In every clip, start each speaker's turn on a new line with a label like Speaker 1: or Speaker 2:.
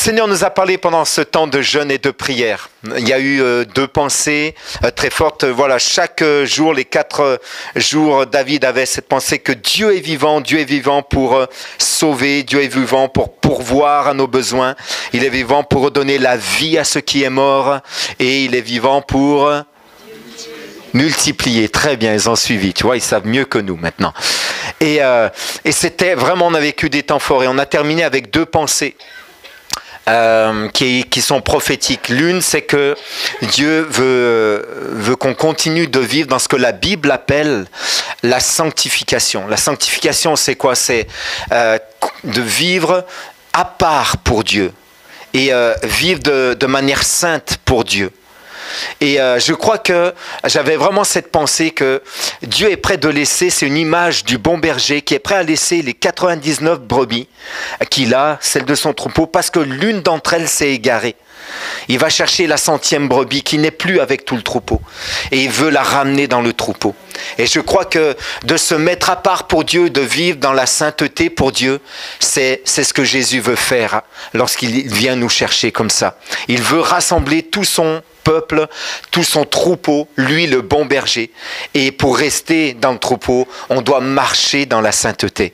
Speaker 1: Seigneur nous a parlé pendant ce temps de jeûne et de prière. Il y a eu deux pensées très fortes. Voilà, chaque jour, les 4 jours, David avait cette pensée que Dieu est vivant pour sauver, Dieu est vivant pour pourvoir à nos besoins. Il est vivant pour redonner la vie à ce qui est mort et il est vivant pour multiplier. Très bien, ils ont suivi. Tu vois, ils savent mieux que nous maintenant. Et c'était vraiment, on a vécu des temps forts et on a terminé avec 2 pensées. Qui sont prophétiques. L'une, c'est que Dieu veut qu'on continue de vivre dans ce que la Bible appelle la sanctification. La sanctification, c'est quoi? C'est de vivre à part pour Dieu et vivre de manière sainte pour Dieu. Et je crois que j'avais vraiment cette pensée que Dieu est prêt de laisser, c'est une image du bon berger qui est prêt à laisser les 99 brebis qu'il a, celle de son troupeau, parce que l'une d'entre elles s'est égarée. Il va chercher la 100e brebis qui n'est plus avec tout le troupeau et il veut la ramener dans le troupeau. Et je crois que de se mettre à part pour Dieu, de vivre dans la sainteté pour Dieu, c'est ce que Jésus veut faire lorsqu'il vient nous chercher comme ça. Il veut rassembler tout son peuple, tout son troupeau, lui le bon berger. Et pour rester dans le troupeau, on doit marcher dans la sainteté.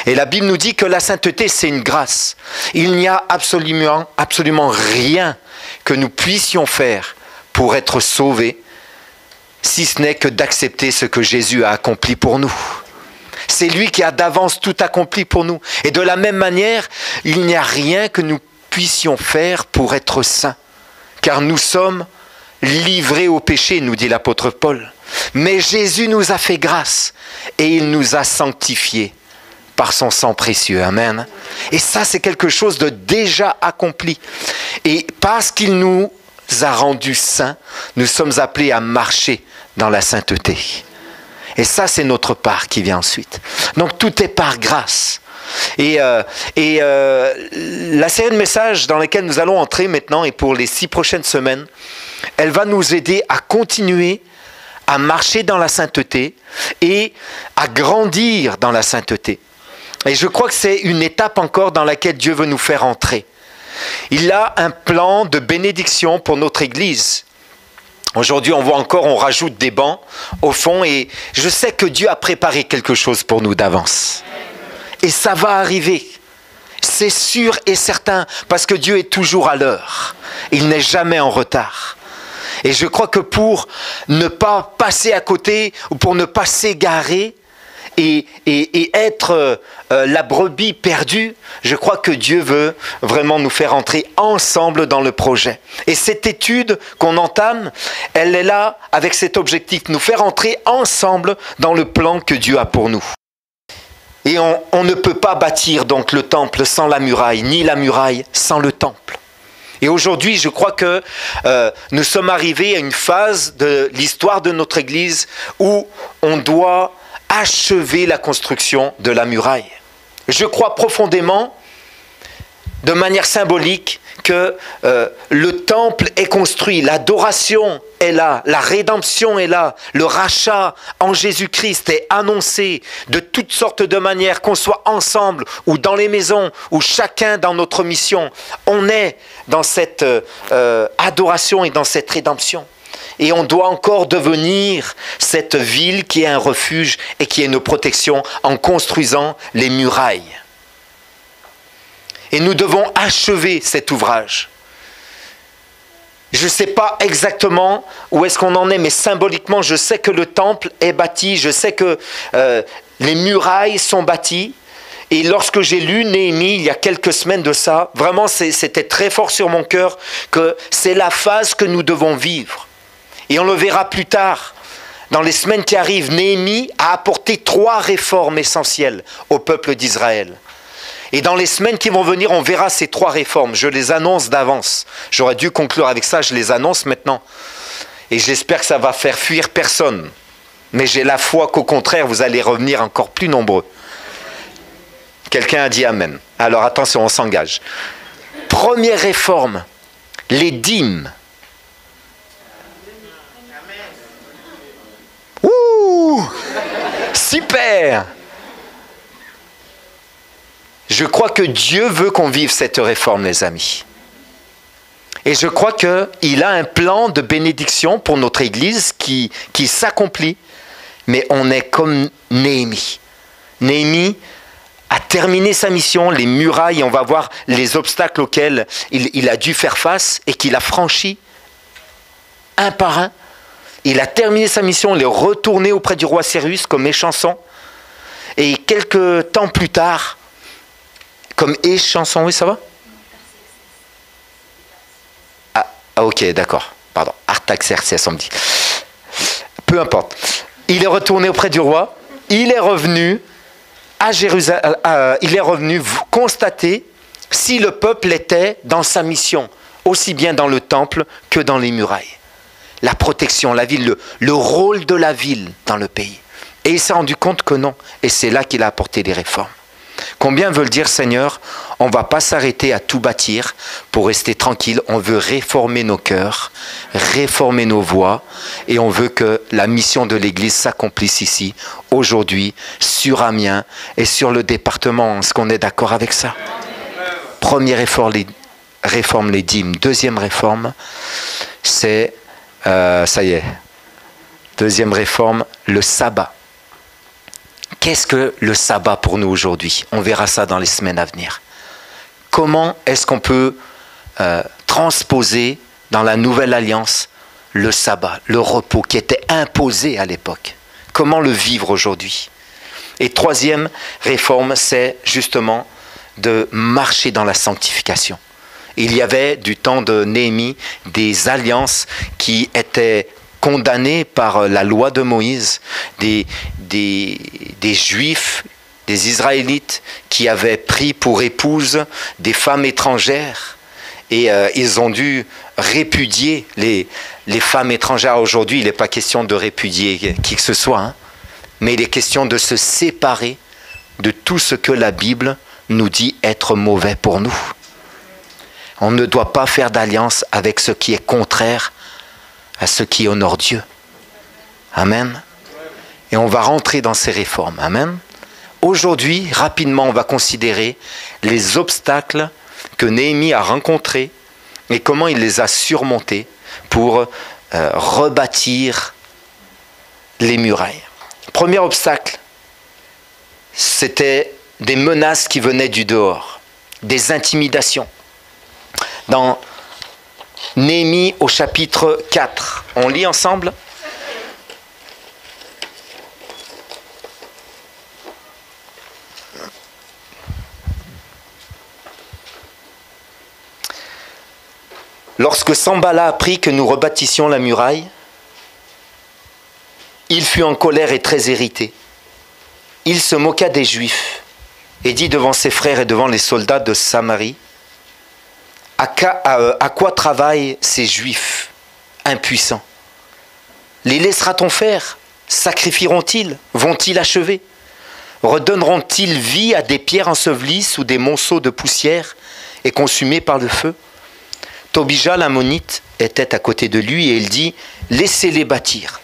Speaker 1: Et la Bible nous dit que la sainteté, c'est une grâce. Il n'y a absolument rien que nous puissions faire pour être sauvés, si ce n'est que d'accepter ce que Jésus a accompli pour nous. C'est lui qui a d'avance tout accompli pour nous. Et de la même manière, il n'y a rien que nous puissions faire pour être saints. Car nous sommes livrés au péché, nous dit l'apôtre Paul. Mais Jésus nous a fait grâce et il nous a sanctifiés par son sang précieux. Amen. Et ça, c'est quelque chose de déjà accompli. Et parce qu'il nous a rendus saints, nous sommes appelés à marcher dans la sainteté. Et ça, c'est notre part qui vient ensuite. Donc, tout est par grâce. Et la série de messages dans lesquels nous allons entrer maintenant et pour les 6 prochaines semaines, elle va nous aider à continuer à marcher dans la sainteté et à grandir dans la sainteté. Et je crois que c'est une étape encore dans laquelle Dieu veut nous faire entrer. Il a un plan de bénédiction pour notre Église. Aujourd'hui, on voit encore, on rajoute des bancs au fond et je sais que Dieu a préparé quelque chose pour nous d'avance. Et ça va arriver. C'est sûr et certain, parce que Dieu est toujours à l'heure. Il n'est jamais en retard. Et je crois que pour ne pas passer à côté, ou pour ne pas s'égarer, et être la brebis perdue, je crois que Dieu veut vraiment nous faire entrer ensemble dans le projet. Et cette étude qu'on entame, elle est là avec cet objectif, nous faire entrer ensemble dans le plan que Dieu a pour nous. Et on ne peut pas bâtir donc le temple sans la muraille, ni la muraille sans le temple. Et aujourd'hui, je crois que nous sommes arrivés à une phase de l'histoire de notre Église où on doit achever la construction de la muraille. Je crois profondément, de manière symbolique, que le temple est construit, l'adoration est là, la rédemption est là, le rachat en Jésus-Christ est annoncé de toutes sortes de manières, qu'on soit ensemble ou dans les maisons ou chacun dans notre mission. On est dans cette adoration et dans cette rédemption. Et on doit encore devenir cette ville qui est un refuge et qui est une protection en construisant les murailles. Et nous devons achever cet ouvrage. Je ne sais pas exactement où est-ce qu'on en est, mais symboliquement, je sais que le temple est bâti, je sais que les murailles sont bâties. Et lorsque j'ai lu Néhémie, il y a quelques semaines de ça, vraiment c'était très fort sur mon cœur que c'est la phase que nous devons vivre. Et on le verra plus tard. Dans les semaines qui arrivent, Néhémie a apporté 3 réformes essentielles au peuple d'Israël. Et dans les semaines qui vont venir, on verra ces 3 réformes. Je les annonce d'avance. J'aurais dû conclure avec ça, je les annonce maintenant. Et j'espère que ça va faire fuir personne. Mais j'ai la foi qu'au contraire, vous allez revenir encore plus nombreux. Quelqu'un a dit Amen. Alors attention, on s'engage. Première réforme, les dîmes. Ouh! Super! Je crois que Dieu veut qu'on vive cette réforme, les amis. Et je crois qu'il a un plan de bénédiction pour notre Église qui s'accomplit. Mais on est comme Néhémie. Néhémie a terminé sa mission, les murailles, on va voir les obstacles auxquels il a dû faire face et qu'il a franchi un par un. Il a terminé sa mission, il est retourné auprès du roi Cyrus comme échanson. Et quelques temps plus tard, comme échanson, oui ça va? Ah ok, d'accord, pardon, Artaxerxès on me dit. Peu importe. Il est retourné auprès du roi, il est revenu à Jérusalem, il est revenu constater si le peuple était dans sa mission, aussi bien dans le temple que dans les murailles. La protection, la ville, le rôle de la ville dans le pays. Et il s'est rendu compte que non. Et c'est là qu'il a apporté des réformes. Combien veulent dire, Seigneur, on ne va pas s'arrêter à tout bâtir pour rester tranquille. On veut réformer nos cœurs, réformer nos voies. Et on veut que la mission de l'Église s'accomplisse ici, aujourd'hui, sur Amiens et sur le département. Est-ce qu'on est d'accord avec ça? Première réforme, les dîmes. Deuxième réforme, c'est... ça y est. Deuxième réforme, le sabbat. Qu'est-ce que le sabbat pour nous aujourd'hui? On verra ça dans les semaines à venir. Comment est-ce qu'on peut transposer dans la nouvelle alliance le sabbat, le repos qui était imposé à l'époque? Comment le vivre aujourd'hui? Et troisième réforme, c'est justement de marcher dans la sanctification. Il y avait du temps de Néhémie des alliances qui étaient condamnés par la loi de Moïse, des Juifs, des Israélites qui avaient pris pour épouses des femmes étrangères et ils ont dû répudier les femmes étrangères. Aujourd'hui, il n'est pas question de répudier qui que ce soit, hein, mais il est question de se séparer de tout ce que la Bible nous dit être mauvais pour nous. On ne doit pas faire d'alliance avec ce qui est contraire à ce qui honore Dieu. Amen. Et on va rentrer dans ces réformes. Amen. Aujourd'hui, rapidement, on va considérer les obstacles que Néhémie a rencontrés et comment il les a surmontés pour rebâtir les murailles. Premier obstacle, c'était des menaces qui venaient du dehors, des intimidations. Dans Néhémie au chapitre 4, on lit ensemble. Lorsque Sanballat apprit que nous rebâtissions la muraille, il fut en colère et très irrité. Il se moqua des Juifs et dit devant ses frères et devant les soldats de Samarie: à quoi travaillent ces Juifs impuissants? Les laissera-t-on faire? Sacrifieront-ils? Vont-ils achever? Redonneront-ils vie à des pierres ensevelies sous des monceaux de poussière et consumées par le feu? Tobija l'ammonite était à côté de lui et il dit: laissez-les bâtir.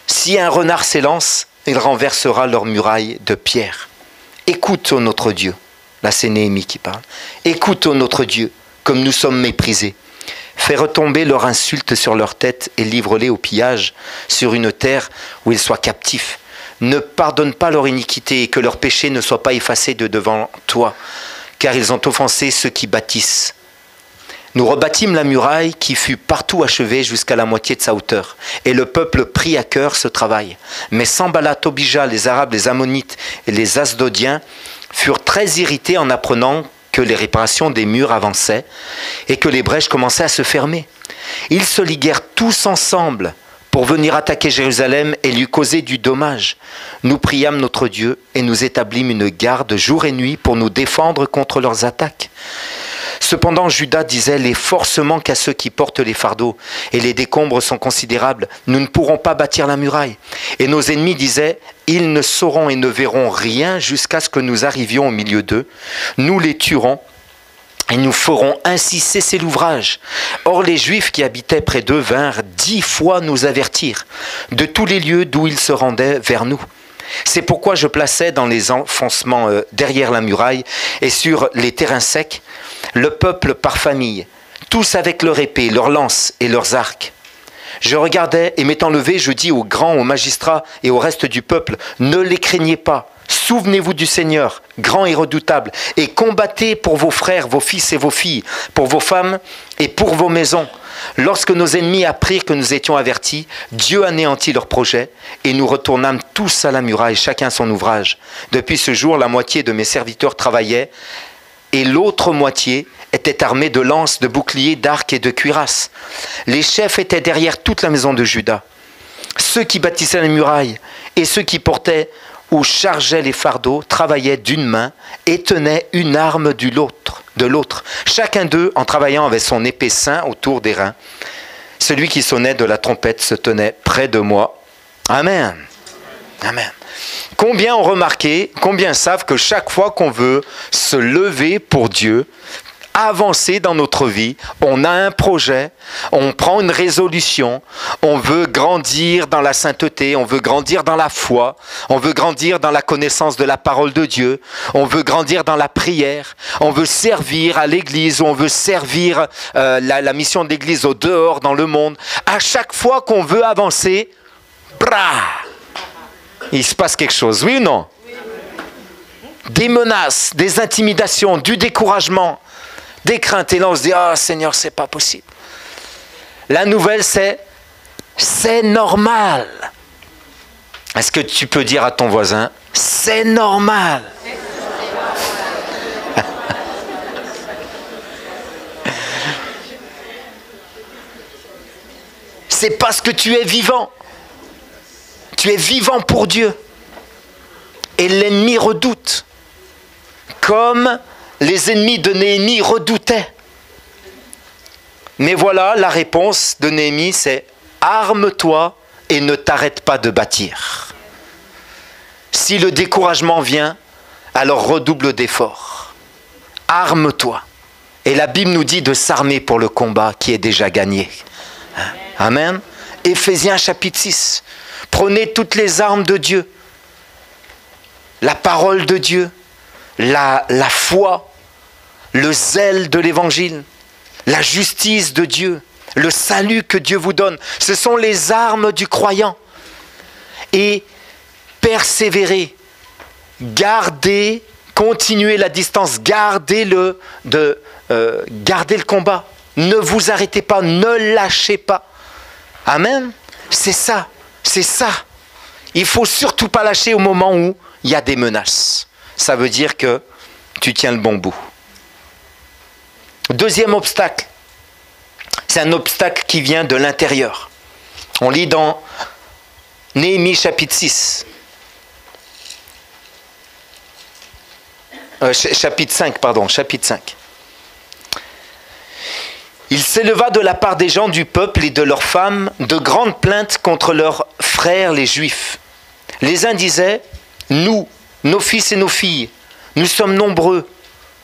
Speaker 1: Si un renard s'élance, il renversera leurs murailles de pierre. Écoute, ô notre Dieu. Là, c'est Néhémie qui parle. Écoute, ô notre Dieu, comme nous sommes méprisés. Fais retomber leur insulte sur leur tête et livre-les au pillage sur une terre où ils soient captifs. Ne pardonne pas leur iniquité et que leur péché ne soit pas effacé de devant toi, car ils ont offensé ceux qui bâtissent. Nous rebâtîmes la muraille qui fut partout achevée jusqu'à la moitié de sa hauteur. Et le peuple prit à cœur ce travail. Mais Sanballat, Tobija, les Arabes, les Ammonites et les Asdodiens furent très irrités en apprenant que les réparations des murs avançaient et que les brèches commençaient à se fermer. Ils se liguèrent tous ensemble pour venir attaquer Jérusalem et lui causer du dommage. Nous priâmes notre Dieu et nous établîmes une garde jour et nuit pour nous défendre contre leurs attaques. Cependant, Judas disait: les forces manquent à ceux qui portent les fardeaux et les décombres sont considérables. Nous ne pourrons pas bâtir la muraille. Et nos ennemis disaient: ils ne sauront et ne verront rien jusqu'à ce que nous arrivions au milieu d'eux. Nous les tuerons et nous ferons ainsi cesser l'ouvrage. Or les Juifs qui habitaient près d'eux vinrent 10 fois nous avertir de tous les lieux d'où ils se rendaient vers nous. C'est pourquoi je plaçais dans les enfoncements derrière la muraille et sur les terrains secs le peuple par famille, tous avec leur épée, leurs lances et leurs arcs. Je regardais, et m'étant levé, je dis aux grands, aux magistrats et au reste du peuple, ne les craignez pas, souvenez-vous du Seigneur, grand et redoutable, et combattez pour vos frères, vos fils et vos filles, pour vos femmes et pour vos maisons. Lorsque nos ennemis apprirent que nous étions avertis, Dieu anéantit leurs projets, et nous retournâmes tous à la muraille, chacun son ouvrage. Depuis ce jour, la moitié de mes serviteurs travaillaient, et l'autre moitié était armée de lances, de boucliers, d'arcs et de cuirasses. Les chefs étaient derrière toute la maison de Juda. Ceux qui bâtissaient les murailles et ceux qui portaient ou chargeaient les fardeaux travaillaient d'une main et tenaient une arme de l'autre. Chacun d'eux, en travaillant, avait son épée ceinte autour des reins. Celui qui sonnait de la trompette se tenait près de moi. Amen. Amen. Combien ont remarqué, combien savent que chaque fois qu'on veut se lever pour Dieu, avancer dans notre vie, on a un projet, on prend une résolution, on veut grandir dans la sainteté, on veut grandir dans la foi, on veut grandir dans la connaissance de la parole de Dieu, on veut grandir dans la prière, on veut servir à l'église, ou on veut servir la mission de l'église au dehors, dans le monde. À chaque fois qu'on veut avancer, il se passe quelque chose, oui ou non? Des menaces, des intimidations, du découragement, des craintes. Et là, on se dit, ah Seigneur, c'est pas possible. La nouvelle, c'est normal. Est-ce que tu peux dire à ton voisin, c'est normal? C'est parce que tu es vivant. Tu es vivant pour Dieu. Et l'ennemi redoute. Comme les ennemis de Néhémie redoutaient. Mais voilà, la réponse de Néhémie, c'est « Arme-toi et ne t'arrête pas de bâtir. » Si le découragement vient, alors redouble d'efforts. Arme-toi. Et la Bible nous dit de s'armer pour le combat qui est déjà gagné. Amen. Éphésiens chapitre 6. Prenez toutes les armes de Dieu. La parole de Dieu. La foi, le zèle de l'évangile, la justice de Dieu, le salut que Dieu vous donne. Ce sont les armes du croyant. Et persévérer, garder, continuer la distance, garder le combat. Ne vous arrêtez pas, ne lâchez pas. Amen. C'est ça, c'est ça. Il ne faut surtout pas lâcher au moment où il y a des menaces. Ça veut dire que tu tiens le bon bout. Deuxième obstacle, c'est un obstacle qui vient de l'intérieur. On lit dans Néhémie chapitre 6. Chapitre 5. Il s'éleva de la part des gens du peuple et de leurs femmes de grandes plaintes contre leurs frères les Juifs. Les uns disaient, nous, nos fils et nos filles, nous sommes nombreux,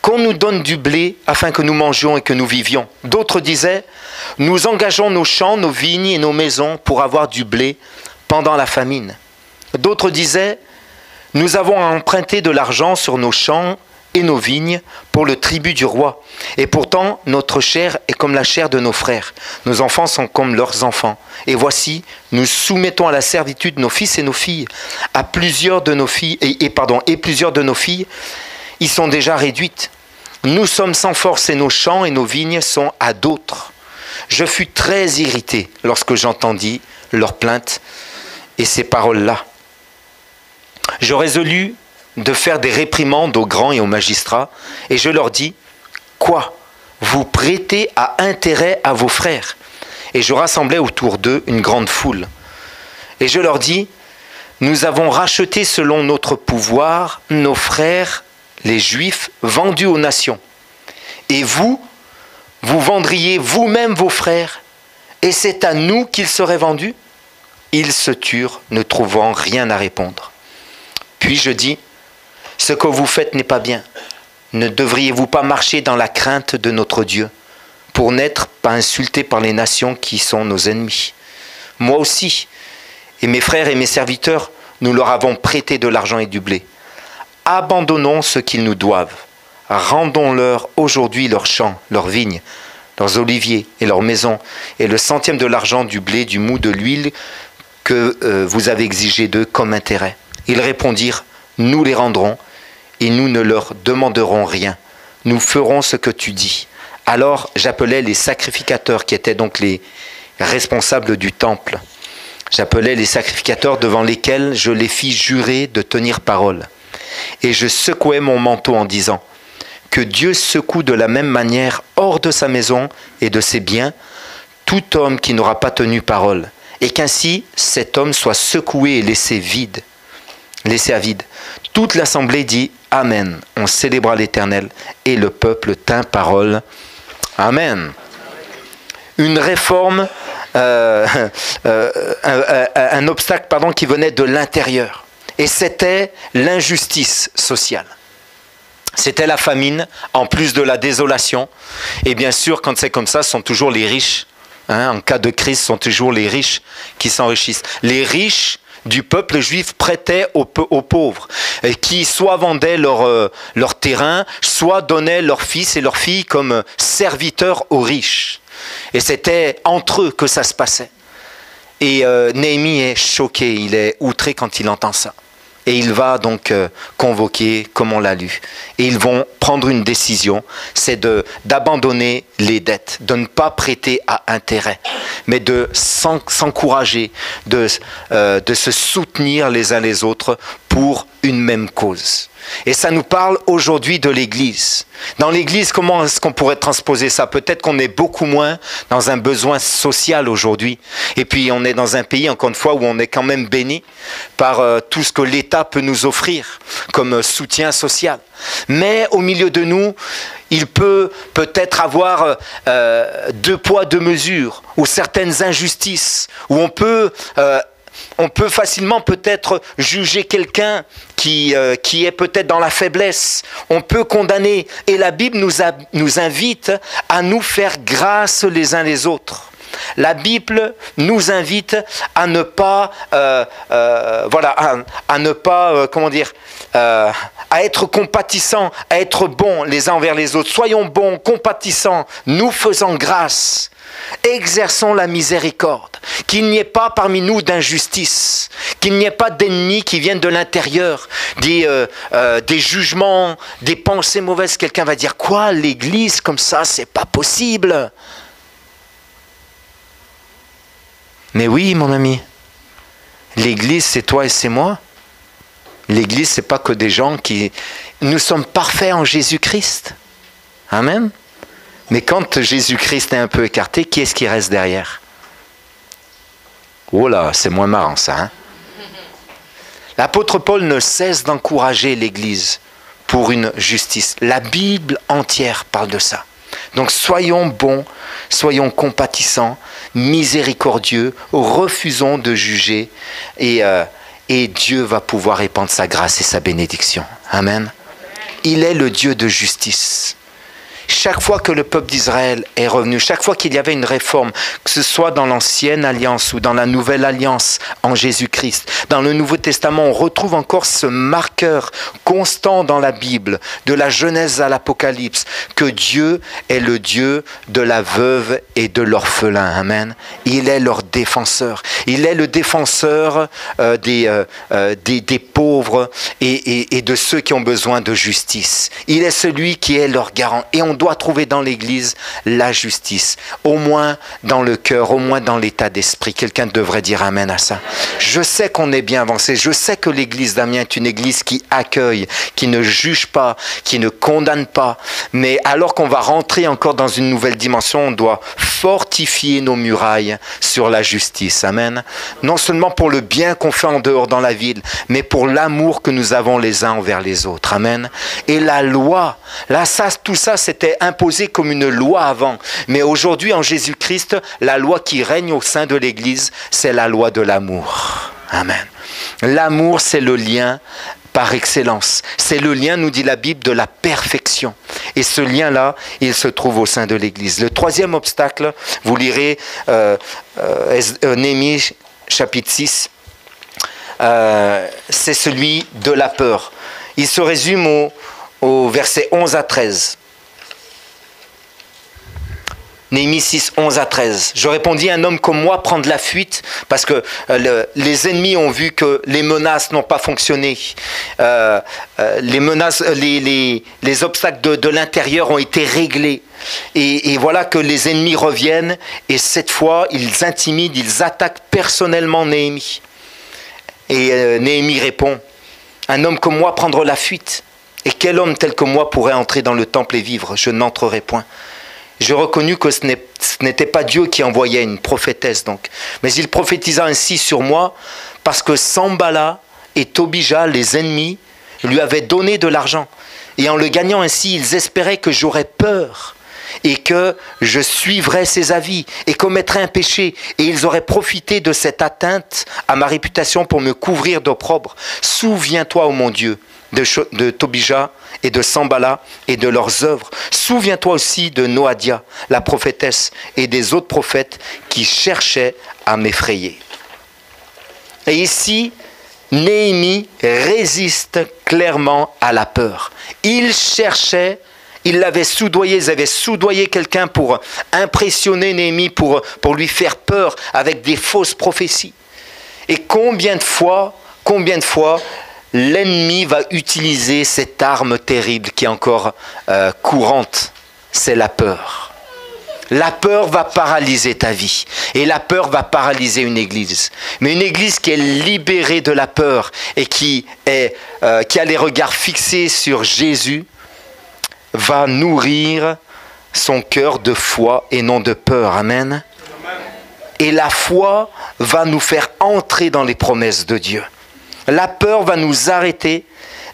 Speaker 1: qu'on nous donne du blé afin que nous mangions et que nous vivions. D'autres disaient, nous engageons nos champs, nos vignes et nos maisons pour avoir du blé pendant la famine. D'autres disaient, nous avons emprunté de l'argent sur nos champs et nos vignes pour le tribut du roi. Et pourtant, notre chair est comme la chair de nos frères. Nos enfants sont comme leurs enfants. Et voici, nous soumettons à la servitude nos fils et nos filles. À plusieurs de nos filles, et plusieurs de nos filles y sont déjà réduites. Nous sommes sans force et nos champs et nos vignes sont à d'autres. Je fus très irrité lorsque j'entendis leurs plaintes et ces paroles-là. Je résolus de faire des réprimandes aux grands et aux magistrats, et je leur dis, quoi? Vous prêtez à intérêt à vos frères? Et je rassemblai autour d'eux une grande foule. Et je leur dis, nous avons racheté selon notre pouvoir nos frères, les Juifs, vendus aux nations. Et vous vendriez vous-même vos frères, et c'est à nous qu'ils seraient vendus? Ils se turent, ne trouvant rien à répondre. Puis je dis, ce que vous faites n'est pas bien. Ne devriez-vous pas marcher dans la crainte de notre Dieu, pour n'être pas insultés par les nations qui sont nos ennemis? Moi aussi, et mes frères et mes serviteurs, nous leur avons prêté de l'argent et du blé. Abandonnons ce qu'ils nous doivent. Rendons-leur aujourd'hui leurs champs, leurs vignes, leurs oliviers et leurs maisons, et le centième de l'argent, du blé, du mou, de l'huile que vous avez exigé d'eux comme intérêt. Ils répondirent, nous les rendrons, et nous ne leur demanderons rien. Nous ferons ce que tu dis. Alors j'appelai les sacrificateurs, qui étaient donc les responsables du temple. J'appelai les sacrificateurs devant lesquels je les fis jurer de tenir parole. Et je secouai mon manteau en disant, que Dieu secoue de la même manière hors de sa maison et de ses biens tout homme qui n'aura pas tenu parole, et qu'ainsi cet homme soit secoué et laissé à vide. Toute l'assemblée dit Amen. On célébra l'Éternel et le peuple tint parole. Amen. Une réforme, un obstacle qui venait de l'intérieur. Et c'était l'injustice sociale. C'était la famine, en plus de la désolation. Et bien sûr, quand c'est comme ça, ce sont toujours les riches. En cas de crise, ce sont toujours les riches qui s'enrichissent. Les riches du peuple juif prêtaient aux pauvres, qui soit vendaient leur terrain, soit donnaient leurs fils et leurs filles comme serviteurs aux riches. Et c'était entre eux que ça se passait. Et Néhémie est choqué, il est outré quand il entend ça. Et il va donc convoquer, comme on l'a lu. Et ils vont prendre une décision, c'est d'abandonner les dettes, de ne pas prêter à intérêt, mais de s'encourager, de se soutenir les uns les autres pour une même cause. Et ça nous parle aujourd'hui de l'Église. Dans l'Église, comment est-ce qu'on pourrait transposer ça? Peut-être qu'on est beaucoup moins dans un besoin social aujourd'hui. Et puis on est dans un pays, encore une fois, où on est quand même béni par tout ce que l'État peut nous offrir comme soutien social. Mais au milieu de nous, il peut peut-être avoir deux poids, deux mesures, ou certaines injustices, où on peut facilement peut-être juger quelqu'un qui est peut-être dans la faiblesse. On peut condamner. Et la Bible nous invite à nous faire grâce les uns les autres. La Bible nous invite à ne pas, à être compatissants, à être bons les uns envers les autres. Soyons bons, compatissants, nous faisant grâce. Exerçons la miséricorde, qu'il n'y ait pas parmi nous d'injustice, qu'il n'y ait pas d'ennemis qui viennent de l'intérieur, des jugements, des pensées mauvaises. Quelqu'un va dire, quoi, l'Église comme ça, c'est pas possible. Mais oui, mon ami, l'Église, c'est toi et c'est moi. L'Église, c'est pas que des gens qui... Nous sommes parfaits en Jésus-Christ. Amen. Mais quand Jésus-Christ est un peu écarté, qui est-ce qui reste derrière? Oh là, c'est moins marrant ça. Hein? L'apôtre Paul ne cesse d'encourager l'Église pour une justice. La Bible entière parle de ça. Donc soyons bons, soyons compatissants, miséricordieux, refusons de juger et Dieu va pouvoir répandre sa grâce et sa bénédiction. Amen. Il est le Dieu de justice. Chaque fois que le peuple d'Israël est revenu, chaque fois qu'il y avait une réforme, que ce soit dans l'ancienne alliance ou dans la nouvelle alliance en Jésus-Christ, dans le Nouveau Testament, on retrouve encore ce marqueur constant dans la Bible, de la Genèse à l'Apocalypse, que Dieu est le Dieu de la veuve et de l'orphelin. Amen. Il est leur défenseur. Il est le défenseur des pauvres et de ceux qui ont besoin de justice. Il est celui qui est leur garant. Et on doit trouver dans l'Église la justice, au moins dans le cœur, au moins dans l'état d'esprit. Quelqu'un devrait dire amen à ça. Je sais qu'on est bien avancé, je sais que l'Église d'Amiens est une Église qui accueille, qui ne juge pas, qui ne condamne pas, mais alors qu'on va rentrer encore dans une nouvelle dimension, on doit fortifier nos murailles sur la justice. Amen. Non seulement pour le bien qu'on fait en dehors dans la ville, mais pour l'amour que nous avons les uns envers les autres. Amen. Et la loi, là, tout ça, c'était imposé comme une loi avant. Mais aujourd'hui, en Jésus-Christ, la loi qui règne au sein de l'Église, c'est la loi de l'amour. Amen. L'amour, c'est le lien par excellence. C'est le lien, nous dit la Bible, de la perfection. Et ce lien-là, il se trouve au sein de l'Église. Le troisième obstacle, vous lirez Néhémie, chapitre 6, c'est celui de la peur. Il se résume au versets 11 à 13. Néhémie 6, 11 à 13. Je répondis, un homme comme moi prendre la fuite parce que les ennemis ont vu que les menaces n'ont pas fonctionné. Les menaces, les obstacles de l'intérieur ont été réglés. Et voilà que les ennemis reviennent et cette fois, ils intimident, ils attaquent personnellement Néhémie. Et Néhémie répond, un homme comme moi prendre la fuite. Et quel homme tel que moi pourrait entrer dans le temple et vivre? Je n'entrerai point. Je reconnus que ce n'était pas Dieu qui envoyait une prophétesse donc. Mais il prophétisa ainsi sur moi parce que Sanballat et Tobija, les ennemis, lui avaient donné de l'argent. Et en le gagnant ainsi, ils espéraient que j'aurais peur et que je suivrais ses avis et commettrais un péché. Et ils auraient profité de cette atteinte à ma réputation pour me couvrir d'opprobre. Souviens-toi, ô mon Dieu, de Tobija et de Sanballat et de leurs œuvres. Souviens-toi aussi de Noadia, la prophétesse, et des autres prophètes qui cherchaient à m'effrayer. Et ici, Néhémie résiste clairement à la peur. Il cherchait, il l'avait soudoyé, ils avaient soudoyé quelqu'un pour impressionner Néhémie, pour lui faire peur avec des fausses prophéties. Et combien de fois l'ennemi va utiliser cette arme terrible qui est encore courante, c'est la peur. La peur va paralyser ta vie et la peur va paralyser une église. Mais une église qui est libérée de la peur et qui a les regards fixés sur Jésus va nourrir son cœur de foi et non de peur. Amen. Et la foi va nous faire entrer dans les promesses de Dieu. La peur va nous arrêter,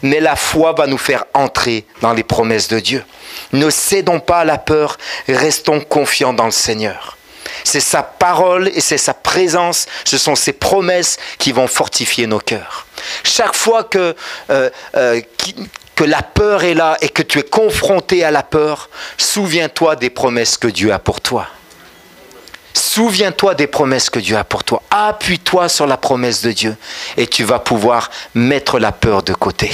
Speaker 1: mais la foi va nous faire entrer dans les promesses de Dieu. Ne cédons pas à la peur, restons confiants dans le Seigneur. C'est sa parole et c'est sa présence, ce sont ses promesses qui vont fortifier nos cœurs. Chaque fois que la peur est là et que tu es confronté à la peur, souviens-toi des promesses que Dieu a pour toi. Souviens-toi des promesses que Dieu a pour toi. Appuie-toi sur la promesse de Dieu et tu vas pouvoir mettre la peur de côté.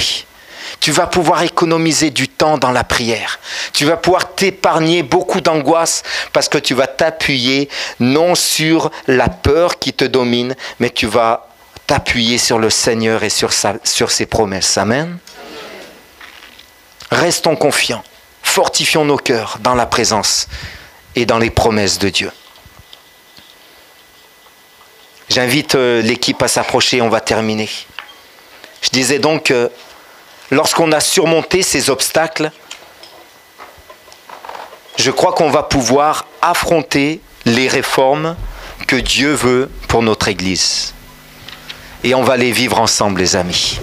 Speaker 1: Tu vas pouvoir économiser du temps dans la prière. Tu vas pouvoir t'épargner beaucoup d'angoisse parce que tu vas t'appuyer non sur la peur qui te domine, mais tu vas t'appuyer sur le Seigneur et sur ses promesses. Amen. Restons confiants. Fortifions nos cœurs dans la présence et dans les promesses de Dieu. J'invite l'équipe à s'approcher, on va terminer. Je disais donc que lorsqu'on a surmonté ces obstacles, je crois qu'on va pouvoir affronter les réformes que Dieu veut pour notre Église. Et on va les vivre ensemble, les amis.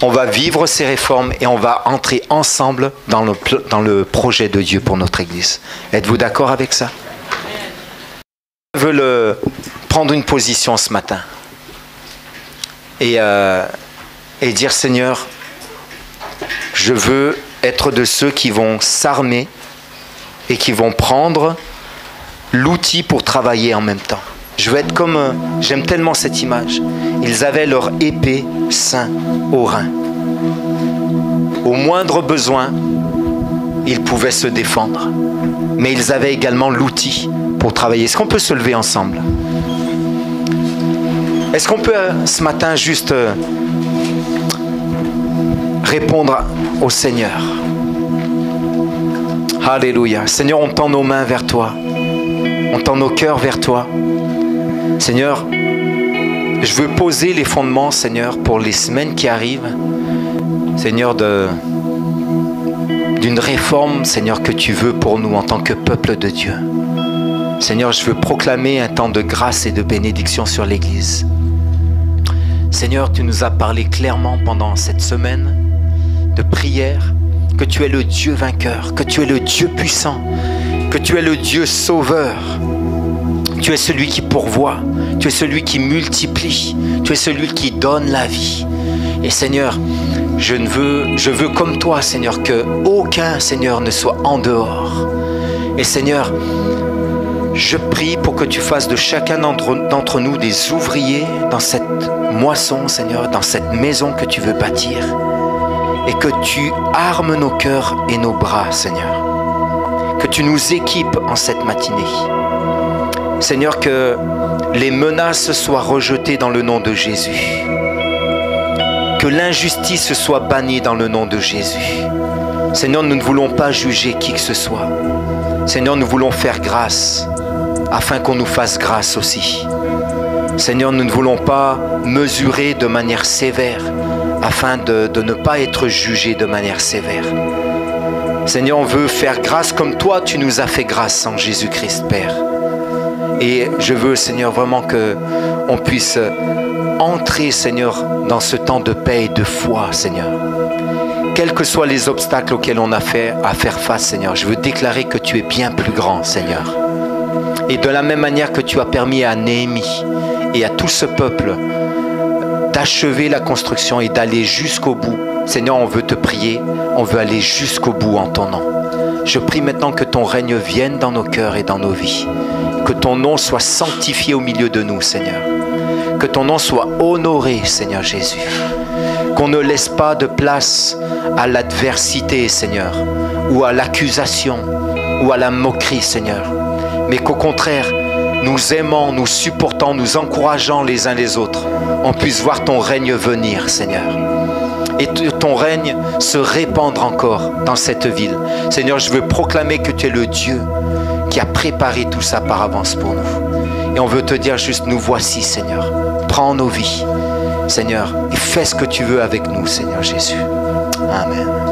Speaker 1: On va vivre ces réformes et on va entrer ensemble dans le projet de Dieu pour notre Église. Êtes-vous d'accord avec ça? Je veux prendre une position ce matin et dire, Seigneur, je veux être de ceux qui vont s'armer et qui vont prendre l'outil pour travailler en même temps. Je veux être comme, j'aime tellement cette image, ils avaient leur épée ceint au rein. Au moindre besoin, ils pouvaient se défendre. Mais ils avaient également l'outil pour travailler. Est-ce qu'on peut se lever ensemble? Est-ce qu'on peut ce matin juste répondre au Seigneur? Alléluia. Seigneur, on tend nos mains vers toi. On tend nos cœurs vers toi. Seigneur, je veux poser les fondements, Seigneur, pour les semaines qui arrivent. Seigneur, d'une réforme, Seigneur, que tu veux pour nous en tant que peuple de Dieu. Seigneur, je veux proclamer un temps de grâce et de bénédiction sur l'Église. Seigneur, tu nous as parlé clairement pendant cette semaine de prière, que tu es le Dieu vainqueur, que tu es le Dieu puissant, que tu es le Dieu sauveur. Tu es celui qui pourvoit, tu es celui qui multiplie, tu es celui qui donne la vie. Et Seigneur, je veux comme toi, Seigneur, que aucun, Seigneur, ne soit en dehors. Et Seigneur, je prie pour que tu fasses de chacun d'entre nous des ouvriers dans cette moisson, Seigneur, dans cette maison que tu veux bâtir. Et que tu armes nos cœurs et nos bras, Seigneur. que tu nous équipes en cette matinée. Seigneur, que les menaces soient rejetées dans le nom de Jésus. Que l'injustice soit bannie dans le nom de Jésus. Seigneur, nous ne voulons pas juger qui que ce soit. Seigneur, nous voulons faire grâce afin qu'on nous fasse grâce aussi. Seigneur, nous ne voulons pas mesurer de manière sévère afin de ne pas être jugés de manière sévère. Seigneur, on veut faire grâce comme toi, tu nous as fait grâce en Jésus-Christ, Père. Et je veux, Seigneur, vraiment qu'on puisse entrer, Seigneur, dans ce temps de paix et de foi, Seigneur. Quels que soient les obstacles auxquels on a à faire face, Seigneur, je veux déclarer que tu es bien plus grand, Seigneur. Et de la même manière que tu as permis à Néhémie et à tout ce peuple d'achever la construction et d'aller jusqu'au bout, Seigneur, on veut te prier, on veut aller jusqu'au bout en ton nom. Je prie maintenant que ton règne vienne dans nos cœurs et dans nos vies. Que ton nom soit sanctifié au milieu de nous, Seigneur. Que ton nom soit honoré, Seigneur Jésus. Qu'on ne laisse pas de place à l'adversité, Seigneur, ou à l'accusation, ou à la moquerie, Seigneur. Mais qu'au contraire, nous aimant, nous supportant, nous encourageant les uns les autres, on puisse voir ton règne venir, Seigneur. Et ton règne se répandre encore dans cette ville. Seigneur, je veux proclamer que tu es le Dieu qui a préparé tout ça par avance pour nous. Et on veut te dire juste, nous voici, Seigneur. Prends nos vies, Seigneur, et fais ce que tu veux avec nous, Seigneur Jésus. Amen.